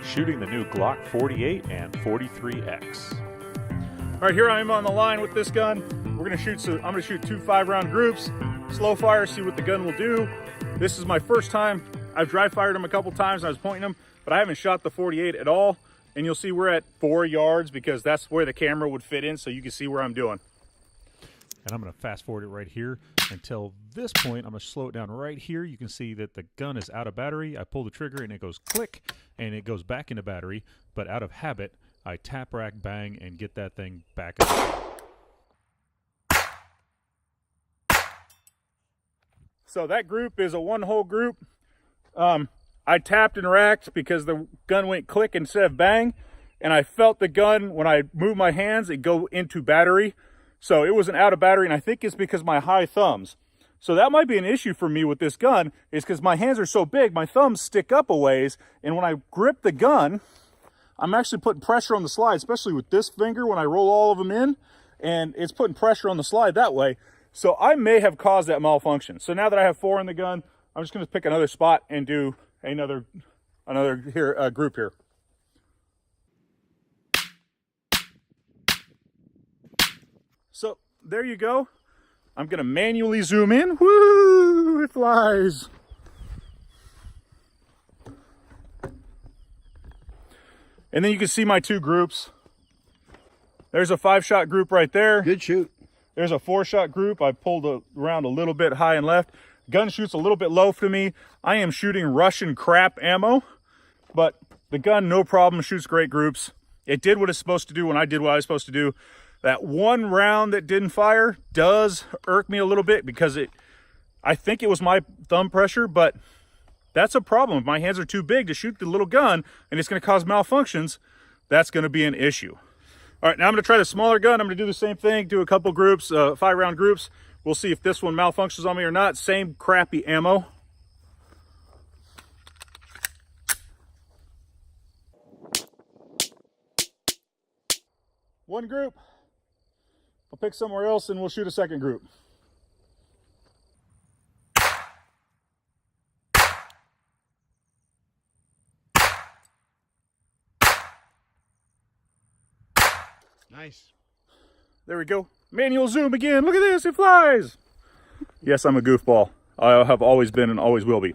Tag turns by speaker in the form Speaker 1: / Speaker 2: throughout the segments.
Speaker 1: shooting the new Glock 48 and 43X.
Speaker 2: All right, here I am on the line with this gun. I'm gonna shoot 2 5-round groups, slow fire, see what the gun will do. This is my first time. I've dry fired them a couple times and I was pointing them, but I haven't shot the 48 at all. And you'll see we're at 4 yards because that's where the camera would fit in, so you can see where I'm doing.
Speaker 1: And I'm going to fast forward it right here until this point. I'm going to slow it down right here. You can see that the gun is out of battery. I pull the trigger and it goes click and it goes back into battery. But out of habit, I tap, rack, bang, and get that thing back up.
Speaker 2: So that group is a 1-hole group. I tapped and racked because the gun went click instead of bang. And I felt the gun, when I moved my hands, it go into battery. So it wasn't out of battery, and I think it's because my high thumbs. So that might be an issue for me with this gun, is because my hands are so big, my thumbs stick up a ways, and when I grip the gun, I'm actually putting pressure on the slide, especially with this finger when I roll all of them in, and it's putting pressure on the slide that way. So I may have caused that malfunction. So now that I have 4 in the gun, I'm just gonna pick another spot and do another group here. So there you go. I'm gonna manually zoom in. Woo, it flies. And then you can see my 2 groups. There's a 5-shot group right there.
Speaker 3: Good shoot.
Speaker 2: There's a 4-shot group. I pulled around a little bit high and left. Gun shoots a little bit low for me. I am shooting Russian crap ammo, but the gun, no problem, shoots great groups. It did what it's supposed to do when I did what I was supposed to do. That 1 round that didn't fire does irk me a little bit because I think it was my thumb pressure, but that's a problem. If my hands are too big to shoot the little gun and it's going to cause malfunctions, that's going to be an issue. All right, now I'm going to try the smaller gun. I'm going to do the same thing, do a couple groups, 5-round groups. We'll see if this one malfunctions on me or not. Same crappy ammo. One group. I'll pick somewhere else and we'll shoot a second group.
Speaker 3: Nice.
Speaker 2: There we go. Manual zoom again. Look at this, it flies. Yes, I'm a goofball. I have always been and always will be.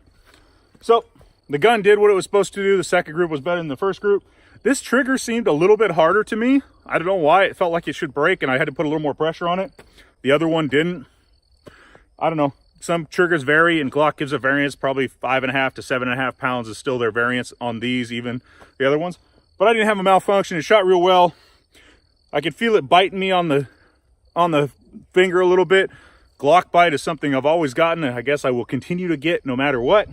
Speaker 2: So the gun did what it was supposed to do. The second group was better than the first group. This trigger seemed a little bit harder to me. I don't know why. It felt like it should break and I had to put a little more pressure on it. The other one didn't. I don't know. Some triggers vary and Glock gives a variance. Probably 5.5 to 7.5 pounds is still their variance on these, even the other ones. But I didn't have a malfunction. It shot real well. I could feel it biting me on the finger a little bit. Glock bite is something I've always gotten and I guess I will continue to get no matter what.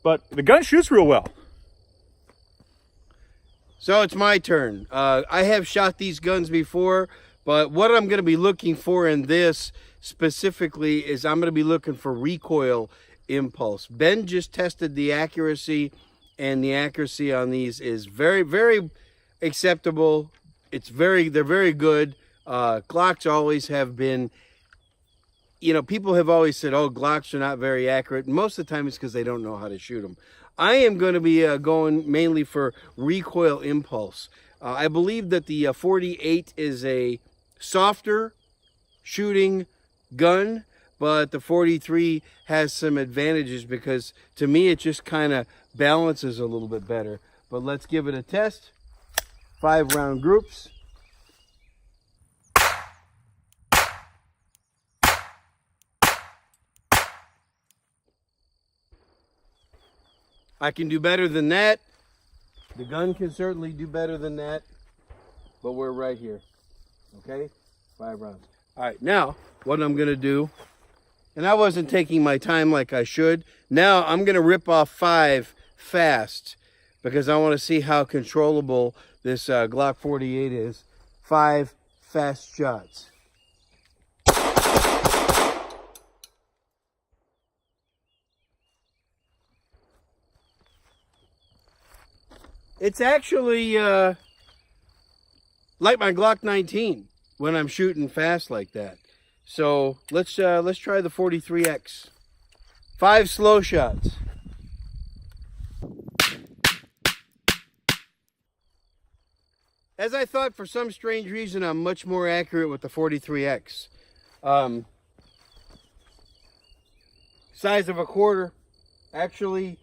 Speaker 2: But the gun shoots real well.
Speaker 3: So it's my turn. I have shot these guns before, but what I'm going to be looking for in this specifically is I'm going to be looking for recoil impulse. Ben just tested the accuracy, and the accuracy on these is very, very acceptable. They're very good. Glocks always have been, you know, people have always said, oh, Glocks are not very accurate. Most of the time it's because they don't know how to shoot them. I am going to be going mainly for recoil impulse. I believe that the 48 is a softer shooting gun, but the 43 has some advantages because to me it just kind of balances a little bit better. But let's give it a test. 5-round groups. I can do better than that. The gun can certainly do better than that. But we're right here. Okay? 5 rounds. All right, now what I'm going to do, and I wasn't taking my time like I should. Now I'm going to rip off 5 fast because I want to see how controllable this Glock 48 is. 5 fast shots. It's actually like my Glock 19 when I'm shooting fast like that. So let's try the 43X. 5 slow shots. As I thought, for some strange reason, I'm much more accurate with the 43X. Size of a quarter. Actually,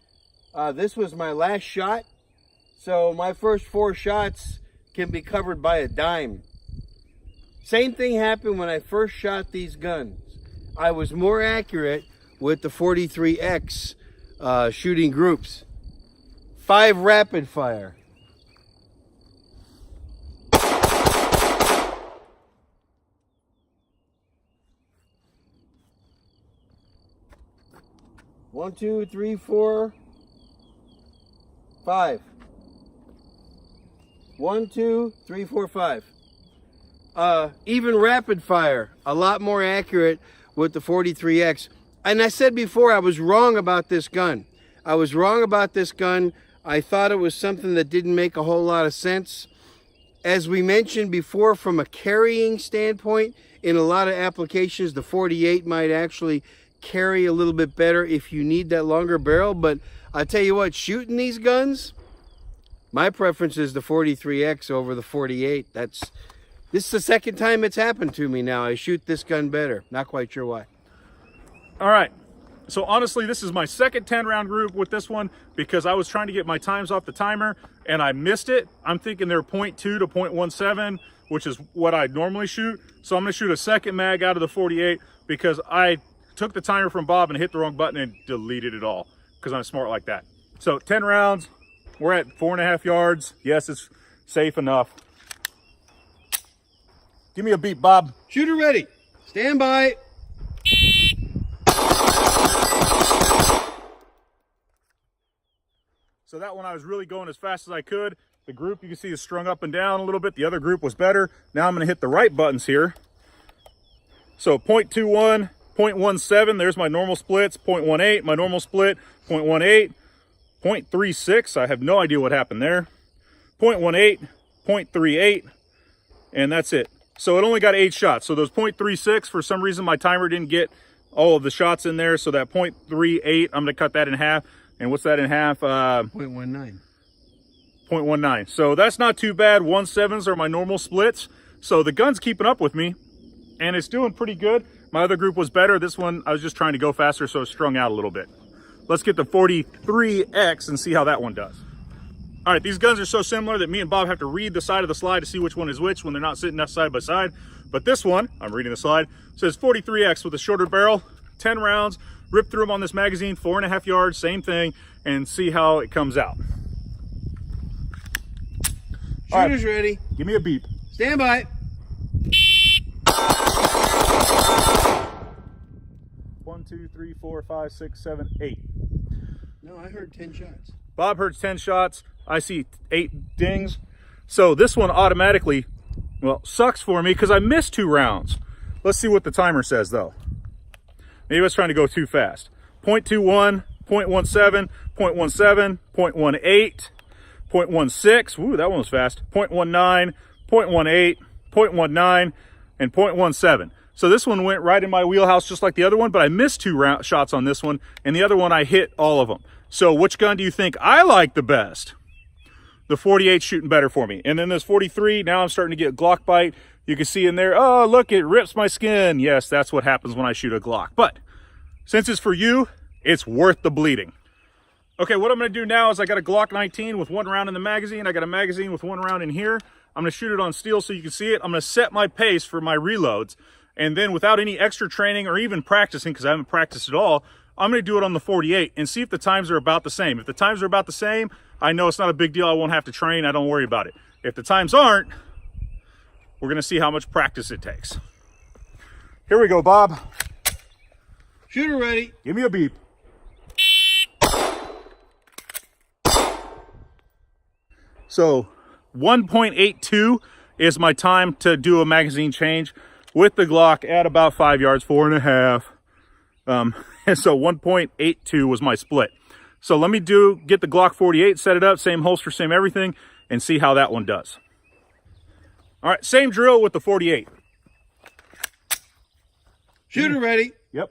Speaker 3: this was my last shot. So my first 4 shots can be covered by a dime. Same thing happened when I first shot these guns. I was more accurate with the 43X shooting groups. 5 rapid fire. One, two, three, 4, 5. 1, 2, 3, 4, 5. Even rapid fire, a lot more accurate with the 43X. And I said before, I was wrong about this gun. I was wrong about this gun. I thought it was something that didn't make a whole lot of sense. As we mentioned before, from a carrying standpoint, in a lot of applications, the 48 might actually carry a little bit better if you need that longer barrel. But I tell you what, shooting these guns, my preference is the 43X over the 48. This is the second time it's happened to me now. I shoot this gun better. Not quite sure why.
Speaker 2: All right. So honestly, this is my second 10-round group with this one because I was trying to get my times off the timer and I missed it. I'm thinking they're 0.2 to 0.17, which is what I normally shoot. So I'm going to shoot a second mag out of the 48 because I took the timer from Bob and hit the wrong button and deleted it all because I'm smart like that. So 10 rounds, we're at 4.5 yards. Yes, it's safe enough. Give me a beat, Bob.
Speaker 3: Shooter ready. Stand by.
Speaker 2: So that one I was really going as fast as I could. The group you can see is strung up and down a little bit. The other group was better. Now I'm going to hit the right buttons here. So 0.21, 0.17, there's my normal splits. 0.18, my normal split. 0.18, 0.36, I have no idea what happened there. 0.18, 0.38, and that's it. So it only got 8 shots. So those 0.36, for some reason my timer didn't get all of the shots in there. So that 0.38, I'm going to cut that in half. And what's that in half?
Speaker 3: 0.19.
Speaker 2: 0.19. So that's not too bad. 1.7s are my normal splits. So the gun's keeping up with me, and it's doing pretty good. My other group was better. This one, I was just trying to go faster, so it's strung out a little bit. Let's get the 43X and see how that one does. All right, these guns are so similar that me and Bob have to read the side of the slide to see which one is which when they're not sitting side by side. But this one, I'm reading the slide, says 43X with a shorter barrel, 10 rounds, rip through them on this magazine, 4.5 yards, same thing, and see how it comes out.
Speaker 3: Shooter's ready.
Speaker 2: Give me a beep.
Speaker 3: Stand by.
Speaker 2: 1, 2, 3, 4, 5, 6, 7, 8.
Speaker 3: No, I heard 10 shots.
Speaker 2: Bob heard 10 shots. I see 8 dings. So this one automatically, well, sucks for me because I missed 2 rounds. Let's see what the timer says though. Maybe I was trying to go too fast. 0.21, 0.17, 0.17, 0.18, 0.16. Ooh, that one was fast. 0.19, 0.18, 0.19, and 0.17. So this one went right in my wheelhouse just like the other one, but I missed 2 shots on this one, and the other one I hit all of them. So which gun do you think I like the best? The 48 shooting better for me. And then this 43, now I'm starting to get Glock bite. You can see in there, oh, look, it rips my skin. Yes, that's what happens when I shoot a Glock. But since it's for you, it's worth the bleeding. Okay, what I'm going to do now is I got a Glock 19 with 1 round in the magazine. I got a magazine with 1 round in here. I'm going to shoot it on steel so you can see it. I'm going to set my pace for my reloads. And then without any extra training or even practicing, because I haven't practiced at all, I'm going to do it on the 48 and see if the times are about the same. If the times are about the same, I know it's not a big deal. I won't have to train. I don't worry about it. If the times aren't, we're going to see how much practice it takes. Here we go, Bob.
Speaker 3: Shooter ready.
Speaker 2: Give me a beep. So 1.82 is my time to do a magazine change with the Glock at about 5 yards, 4.5. And so 1.82 was my split. So let me get the Glock 48, set it up, same holster, same everything, and see how that one does. All right, same drill with the 48.
Speaker 3: Shooter ready.
Speaker 2: Yep.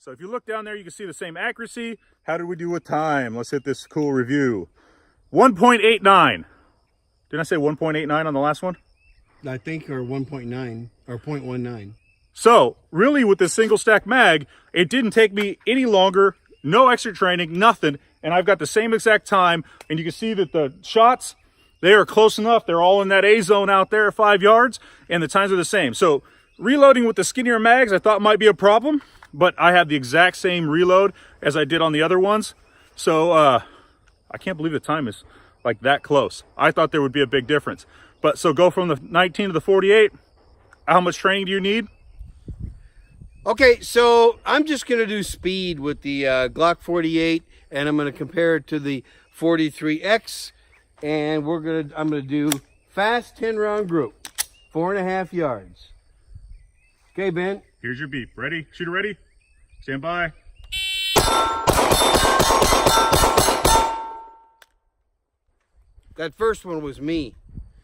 Speaker 2: So if you look down there, you can see the same accuracy. How did we do with time? Let's hit this cool review. 1.89. Didn't I say 1.89 on the last one?
Speaker 3: I think, or 1.9 or 0.19.
Speaker 2: So really with this single stack mag, it didn't take me any longer, no extra training, nothing. And I've got the same exact time. And you can see that the shots, they are close enough. They're all in that A zone out there at 5 yards, and the times are the same. So reloading with the skinnier mags, I thought might be a problem, but I had the exact same reload as I did on the other ones. So I can't believe the time is like that close. I thought there would be a big difference. But so go from the 19 to the 48. How much training do you need?
Speaker 3: Okay, so I'm just going to do speed with the Glock 48, and I'm going to compare it to the 43X, and I'm going to do fast 10-round group, 4.5 yards. Okay, Ben.
Speaker 2: Here's your beep. Ready? Shooter ready? Stand by.
Speaker 3: That first one was me.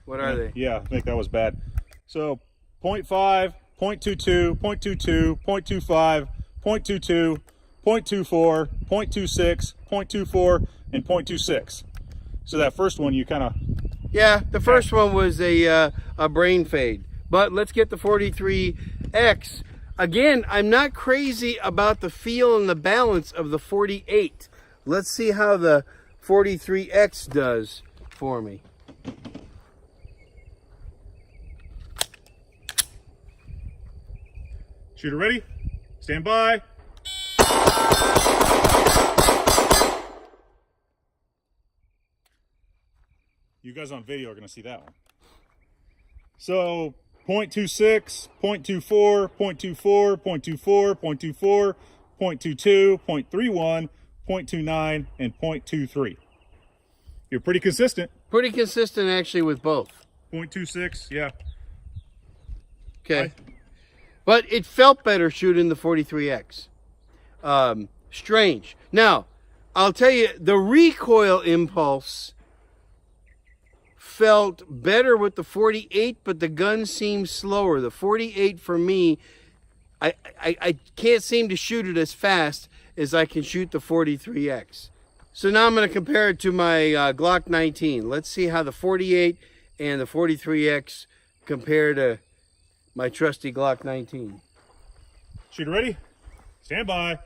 Speaker 3: What are they?
Speaker 2: Yeah, I think that was bad. So 0.5, 0.22, 0.22, 0.25, 0.22, 0.24, 0.26, 0.24, and 0.26. So that first one you kind of...
Speaker 3: Yeah, the first one was a brain fade. But let's get the 43X. Again, I'm not crazy about the feel and the balance of the 48. Let's see how the 43X does for me.
Speaker 2: Shooter ready? Stand by. You guys on video are going to see that one. So 0.26, 0.24, 0.24, 0.24, 0.24, 0.22, 0.31, 0.29, and 0.23. You're pretty consistent.
Speaker 3: Pretty consistent actually with both.
Speaker 2: 0.26, yeah.
Speaker 3: Okay. But it felt better shooting the 43X. Strange. Now, I'll tell you, the recoil impulse felt better with the 48, but the gun seemed slower. The 48 for me, I can't seem to shoot it as fast as I can shoot the 43X. So now I'm going to compare it to my Glock 19. Let's see how the 48 and the 43X compare to my trusty Glock 19.
Speaker 2: Shooter ready? Stand by.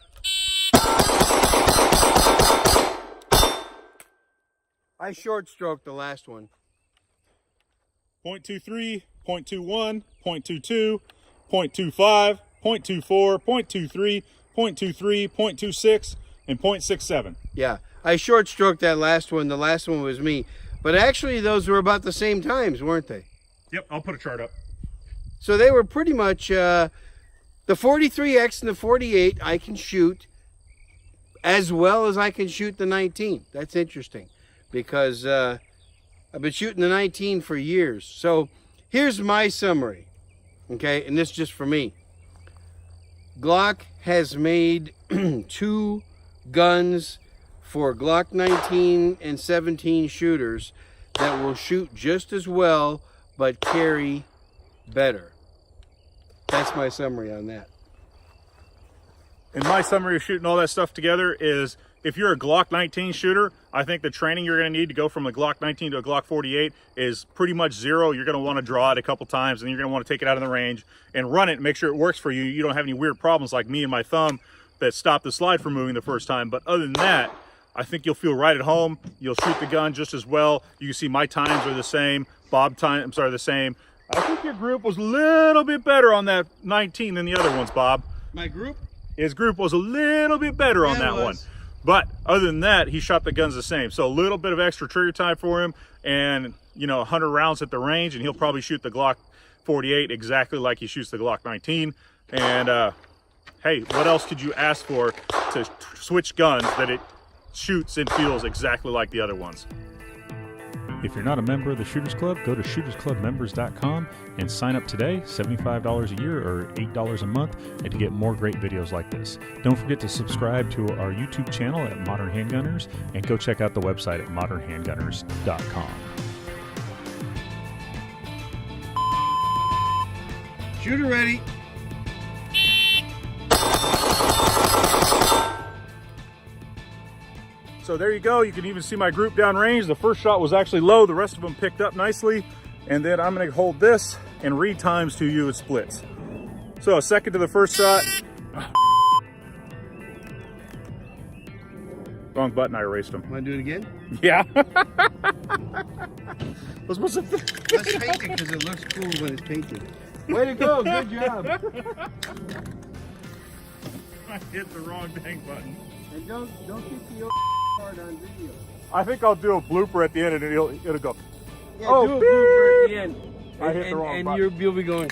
Speaker 3: I short stroked the last one.
Speaker 2: 0.23, 0.21, 0.22, 0.25, 0.24, 0.23, 0.23, 0.26, and 0.67.
Speaker 3: Yeah, I short stroked that last one. The last one was me. But actually, those were about the same times, weren't they?
Speaker 2: Yep, I'll put a chart up.
Speaker 3: So they were pretty much, the 43X and the 48, I can shoot as well as I can shoot the 19. That's interesting because I've been shooting the 19 for years. So here's my summary, okay? And this is just for me. Glock has made 2 guns for Glock 19 and 17 shooters that will shoot just as well but carry better. That's my summary on that.
Speaker 2: And my summary of shooting all that stuff together is, if you're a Glock 19 shooter, I think the training you're going to need to go from a Glock 19 to a Glock 48 is pretty much zero. You're going to want to draw it a couple times, and you're going to want to take it out of the range and run it and make sure it works for you. You don't have any weird problems like me and my thumb that stopped the slide from moving the first time. But other than that, I think you'll feel right at home. You'll shoot the gun just as well. You can see my times are the same. The same. I think your group was a little bit better on that 19 than the other ones, Bob.
Speaker 3: My group?
Speaker 2: His group was a little bit better on that one. But other than that, he shot the guns the same. So a little bit of extra trigger time for him and, 100 rounds at the range, and he'll probably shoot the Glock 48 exactly like he shoots the Glock 19. And, hey, what else could you ask for to switch guns that it shoots and feels exactly like the other ones?
Speaker 1: If you're not a member of the Shooters Club, go to shootersclubmembers.com and sign up today, $75 a year or $8 a month, and to get more great videos like this. Don't forget to subscribe to our YouTube channel at Modern Handgunners, and go check out the website at modernhandgunners.com.
Speaker 3: Shooter ready.
Speaker 2: So there you go. You can even see my group downrange. The first shot was actually low. The rest of them picked up nicely. And then I'm going to hold this and read times to you with splits. So a second to the first shot. Wrong button, I erased them.
Speaker 3: Want to do it again?
Speaker 2: Yeah. What's supposed to
Speaker 3: Let's paint it because it looks cool when it's painted. Way to go, good job.
Speaker 2: I hit the wrong dang button.
Speaker 3: And don't keep the old part on video.
Speaker 2: I think I'll do a blooper at the end and it'll go.
Speaker 3: Yeah,
Speaker 2: Oh,
Speaker 3: do a blooper at the end.
Speaker 2: I hit the wrong
Speaker 3: and
Speaker 2: button.
Speaker 3: you'll be going.